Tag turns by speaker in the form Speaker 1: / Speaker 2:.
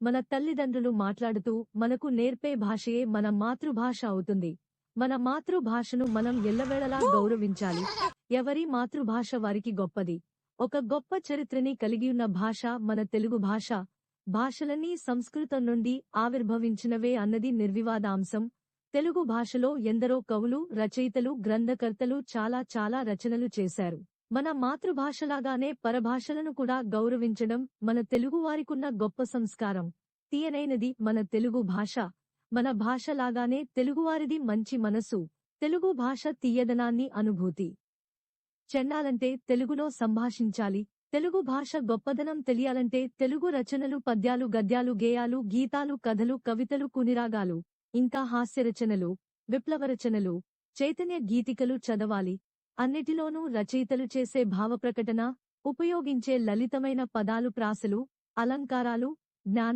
Speaker 1: మన తల్లిదండ్రులు మాట్లాడుతూ మనకు నేర్పే భాషయే మన మాతృభాష అవుతుంది. మన మాతృభాషను మనం ఎల్లవేళలా గౌరవించాలి. ఎవరి మాతృభాష వారికి గొప్పది. ఒక గొప్ప చరిత్రని కలిగియున్న భాష మన తెలుగు భాష. భాషలన్నీ సంస్కృతం నుండి ఆవిర్భవించినవే అన్నది నిర్వివాదాంశం. తెలుగు భాషలో ఎందరో కవులు, రచయితలు, గ్రంథకర్తలు చాలా రచనలు చేశారు. మన మాతృభాషలాగానే పరభాషలను కూడా గౌరవించడం మన తెలుగువారికున్న గొప్ప సంస్కారం. తీయనైనది మన తెలుగు భాష. మన భాషలాగానే తెలుగువారిది మంచి మనసు. తెలుగు భాష తీయదనాన్ని అనుభూతి చెందాలంటే తెలుగులో సంభాషించాలి. తెలుగు భాష గొప్పదనం తెలియాలంటే తెలుగు రచనలు, పద్యాలు, గద్యాలు, గేయాలు, గీతాలు, కథలు, కవితలు, కునిరాగాలు, ఇంకా హాస్యరచనలు, విప్లవరచనలు, చైతన్య గీతికలు చదవాలి. అన్నిటిలోనూ రచయితలు చేసే భావప్రకటన, ఉపయోగించే లలితమైన పదాలు, ప్రాసలు, అలంకారాలు, జ్ఞానం